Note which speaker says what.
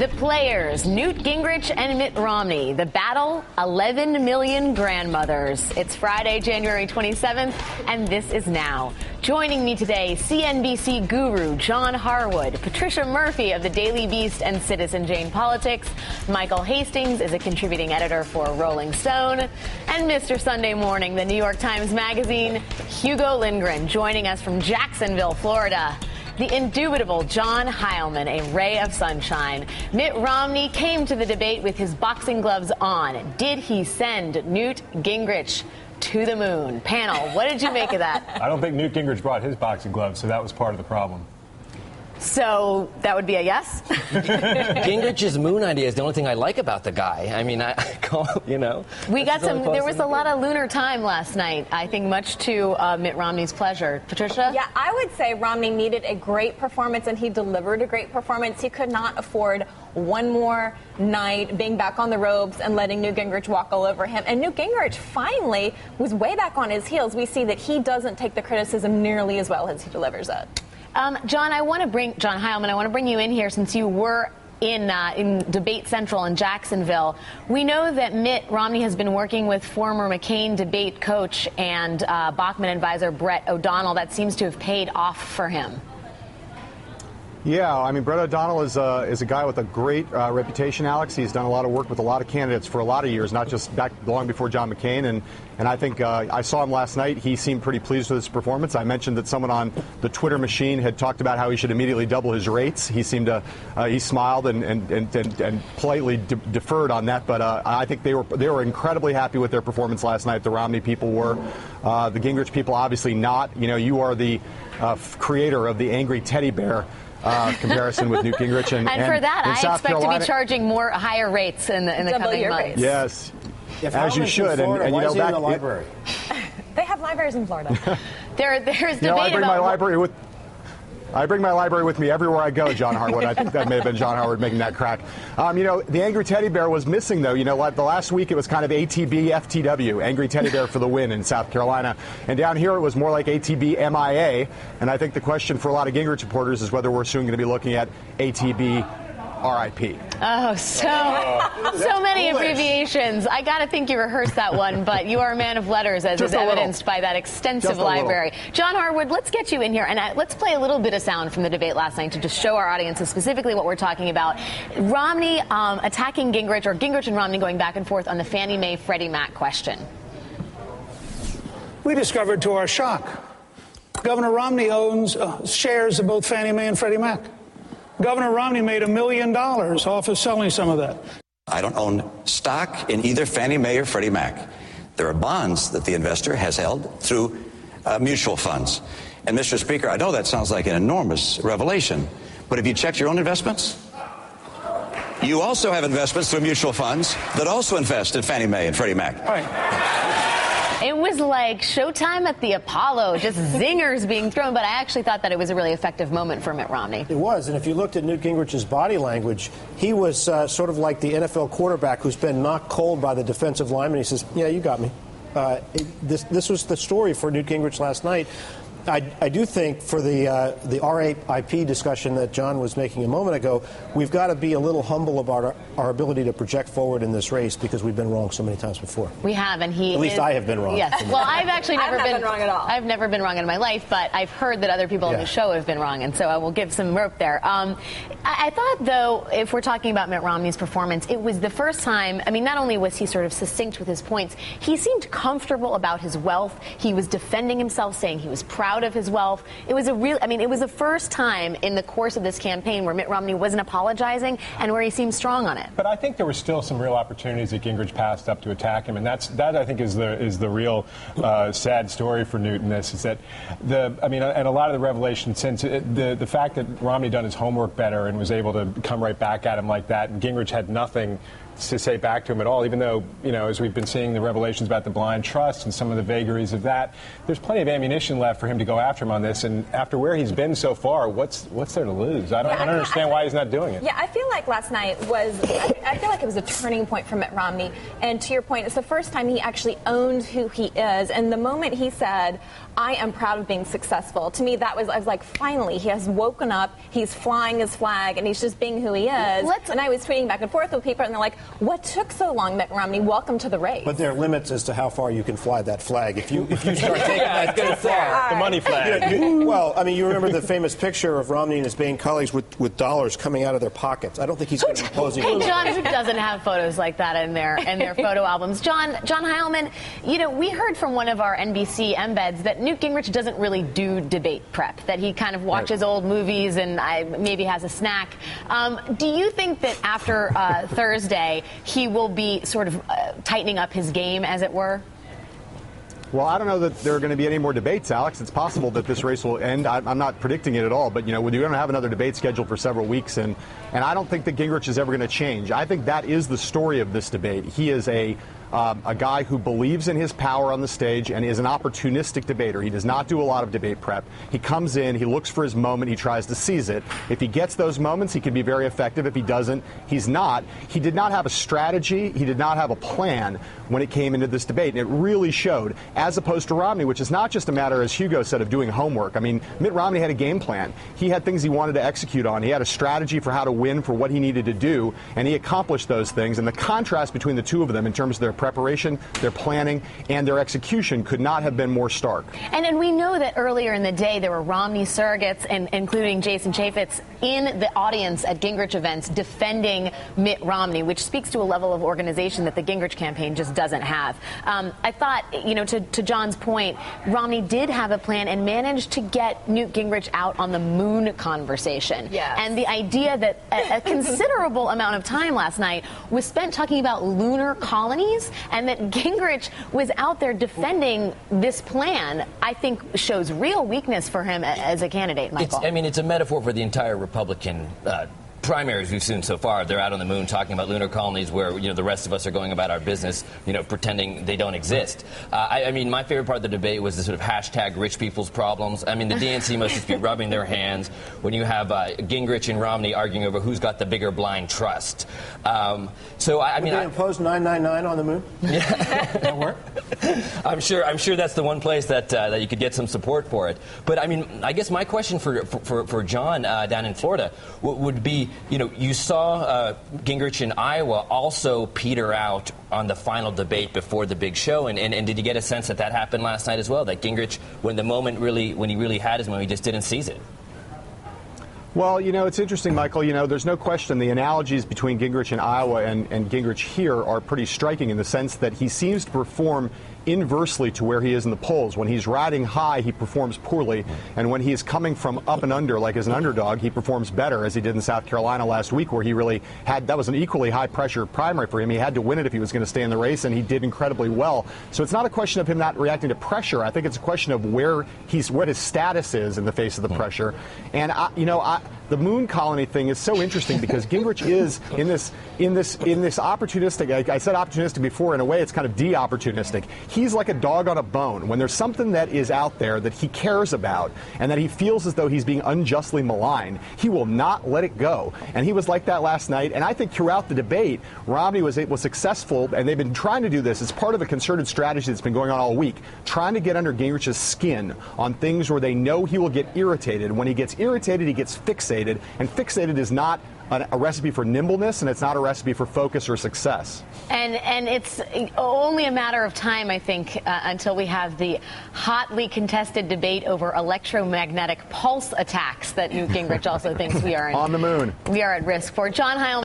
Speaker 1: The players, Newt Gingrich and Mitt Romney. The battle, 11 million grandmothers. It's Friday, January 27th, and this is Now. Joining me today, CNBC guru John Harwood, Patricia Murphy of the Daily Beast and Citizen Jane Politics, Michael Hastings is a contributing editor for Rolling Stone, and Mr. Sunday Morning, the New York Times Magazine, Hugo Lindgren, joining us from Jacksonville, Florida. The indubitable John Heilemann, a ray of sunshine. Mitt Romney came to the debate with his boxing gloves on. Did he send Newt Gingrich to the moon? Panel, what did you make of that?
Speaker 2: I don't think Newt Gingrich brought his boxing gloves, so that was part of the problem.
Speaker 1: So that would be a yes?
Speaker 3: Gingrich's moon idea is the only thing I like about the guy. I mean,
Speaker 1: We got there was a lot of lunar time last night, I think much to Mitt Romney's pleasure. Patricia?
Speaker 4: Yeah, I would say Romney needed a great performance, and he delivered a great performance. He could not afford one more night being back on the ropes and letting Newt Gingrich walk all over him. And Newt Gingrich finally was way back on his heels. We see that he doesn't take the criticism nearly as well as he delivers it.
Speaker 1: John Heilemann, I want to bring you in here since you were in Debate Central in Jacksonville. We know that Mitt Romney has been working with former McCain debate coach and Bachmann advisor Brett O'Donnell. That seems to have paid off for him.
Speaker 5: Yeah, I mean, Brett O'Donnell is a guy with a great reputation, Alex. He's done a lot of work with a lot of candidates for a lot of years, not just back long before John McCain. And I think I saw him last night. He seemed pretty pleased with his performance. I mentioned that someone on the Twitter machine had talked about how he should immediately double his rates. He seemed to he smiled and politely deferred on that. But I think they were incredibly happy with their performance last night. The Romney people were. The Gingrich people obviously not. You know, you are the creator of the angry teddy bear comparison with Newt Gingrich. And
Speaker 1: for that, I expect
Speaker 5: Carolina,
Speaker 1: to be charging higher rates in the coming months.
Speaker 4: Rates.
Speaker 5: Yes,
Speaker 6: as you should.
Speaker 5: Florida,
Speaker 6: and you know, back in the library.
Speaker 4: They have libraries in Florida.
Speaker 1: There's debate
Speaker 5: I bring my library with me everywhere I go, John Harwood. I think that may have been John Harwood making that crack. The angry teddy bear was missing, though. You know, the last week it was kind of ATB FTW, angry teddy bear for the win in South Carolina. And down here it was more like ATB MIA. And I think the question for a lot of Gingrich supporters is whether we're soon going to be looking at ATB RIP.
Speaker 1: Oh, so many abbreviations. I got to think you rehearsed that one, but you are a man of letters, as is evidenced by that extensive library. John Harwood, let's get you in here, and let's play a little bit of sound from the debate last night to just show our audiences specifically what we're talking about. Romney attacking Gingrich, or Gingrich and Romney going back and forth on the Fannie Mae Freddie Mac question.
Speaker 7: We discovered to our shock, Governor Romney owns shares of both Fannie Mae and Freddie Mac. Governor Romney made $1 million off of selling some of that.
Speaker 8: I don't own stock in either Fannie Mae or Freddie Mac. There are bonds that the investor has held through mutual funds. And, Mr. Speaker, I know that sounds like an enormous revelation, but have you checked your own investments? You also have investments through mutual funds that also invest in Fannie Mae and Freddie Mac.
Speaker 7: Right.
Speaker 1: It was like Showtime at the Apollo, just zingers being thrown. But I actually thought that it was a really effective moment for Mitt Romney.
Speaker 6: It was. And if you looked at Newt Gingrich's body language, he was sort of like the NFL quarterback who's been knocked cold by the defensive lineman. He says, yeah, you got me. This was the story for Newt Gingrich last night. I do think for the RIP discussion that John was making a moment ago, we've got to be a little humble about our ability to project forward in this race because we've been wrong so many times before.
Speaker 1: We have, and
Speaker 6: at least I have been wrong.
Speaker 1: Yes. Well, I've actually never
Speaker 4: been wrong at all.
Speaker 1: I've never been wrong in my life, but I've heard that other people on the show have been wrong, and so I will give some rope there. I thought, though, if we're talking about Mitt Romney's performance, it was the first time. I mean, not only was he sort of succinct with his points, he seemed comfortable about his wealth. He was defending himself, saying he was proud of his wealth. It was it was the first time in the course of this campaign where Mitt Romney wasn't apologizing and where he seemed strong on it.
Speaker 2: But I think there were still some real opportunities that Gingrich passed up to attack him, and that I think is the real sad story for Newt in this. Is that and a lot of the revelation since the fact that Romney done his homework better and was able to come right back at him like that, and Gingrich had nothing to say back to him at all, even though, as we've been seeing the revelations about the blind trust and some of the vagaries of that, there's plenty of ammunition left for him to go after him on this. And after where he's been so far, what's there to lose? I don't understand why he's not doing it.
Speaker 4: Yeah, I feel like last night I feel like it was a turning point for Mitt Romney. And to your point, it's the first time he actually owned who he is. And the moment he said, I am proud of being successful, to me I was like, finally, he has woken up, he's flying his flag, and he's just being who he is. And I was tweeting back and forth with people, and they're like, what took so long, Mitt Romney? Welcome to the race.
Speaker 6: But there are limits as to how far you can fly that flag. If you start taking that too far.
Speaker 2: The money flag.
Speaker 6: Well, I mean, you remember the famous picture of Romney and his Bain colleagues with dollars coming out of their pockets. I don't think he's going to be posing.
Speaker 1: Hey, John, who doesn't have photos like that in their photo albums? John Heilemann, we heard from one of our NBC embeds that Newt Gingrich doesn't really do debate prep, that he kind of watches old movies and maybe has a snack. Do you think that after Thursday he will be sort of tightening up his game, as it were?
Speaker 5: Well, I don't know that there are going to be any more debates, Alex. It's possible that this race will end. I'm not predicting it at all, but, we're going to have another debate scheduled for several weeks, and I don't think that Gingrich is ever going to change. I think that is the story of this debate. He is a guy who believes in his power on the stage and is an opportunistic debater. He does not do a lot of debate prep. He comes in, he looks for his moment, he tries to seize it. If he gets those moments, he can be very effective. If he doesn't, he's not. He did not have a strategy. He did not have a plan when it came into this debate, and it really showed, as opposed to Romney, which is not just a matter, as Hugo said, of doing homework. I mean, Mitt Romney had a game plan. He had things he wanted to execute on. He had a strategy for how to win, for what he needed to do, and he accomplished those things. And the contrast between the two of them in terms of their preparation, their planning, and their execution could not have been more stark.
Speaker 1: And we know that earlier in the day there were Romney surrogates, including Jason Chaffetz, in the audience at Gingrich events defending Mitt Romney, which speaks to a level of organization that the Gingrich campaign just doesn't have. I thought, to John's point, Romney did have a plan and managed to get Newt Gingrich out on the moon conversation.
Speaker 4: Yes.
Speaker 1: And the idea that a considerable amount of time last night was spent talking about lunar colonies, and that Gingrich was out there defending this plan, I think shows real weakness for him as a candidate, Michael.
Speaker 3: It's a metaphor for the entire Republican primaries we've seen so far. They're out on the moon talking about lunar colonies where, the rest of us are going about our business, pretending they don't exist. My favorite part of the debate was the sort of hashtag rich people's problems. The DNC must just be rubbing their hands when you have Gingrich and Romney arguing over who's got the bigger blind trust.
Speaker 6: Would they impose 999 on the moon?
Speaker 3: Yeah.
Speaker 6: That work?
Speaker 3: I'm sure that's the one place that you could get some support for it. But I guess my question for John down in Florida would be, you saw Gingrich in Iowa also peter out on the final debate before the big show, and did you get a sense that happened last night as well? That Gingrich, when he really had his moment, he just didn't seize it.
Speaker 5: Well, it's interesting, Michael. There's no question the analogies between Gingrich in Iowa and Gingrich here are pretty striking in the sense that he seems to perform inversely to where he is in the polls. When he's riding high, he performs poorly, and when he is coming from up and under, like as an underdog, he performs better, as he did in South Carolina last week, where he really that was an equally high-pressure primary for him. He had to win it if he was going to stay in the race, and he did incredibly well. So it's not a question of him not reacting to pressure. I think it's a question of what his status is in the face of the pressure. And the moon colony thing is so interesting because Gingrich is in this opportunistic. I said opportunistic before. In a way, it's kind of de-opportunistic. He's like a dog on a bone. When there's something that is out there that he cares about and that he feels as though he's being unjustly maligned, he will not let it go. And he was like that last night. And I think throughout the debate, Romney was successful, and they've been trying to do this as part of a concerted strategy that's been going on all week, trying to get under Gingrich's skin on things where they know he will get irritated. When he gets irritated, he gets fixated, and fixated is not a recipe for nimbleness, and it's not a recipe for focus or success.
Speaker 1: And it's only a matter of time, I think, until we have the hotly contested debate over electromagnetic pulse attacks that Newt Gingrich also thinks we are
Speaker 5: on the moon.
Speaker 1: We are at risk for. John Heilemann.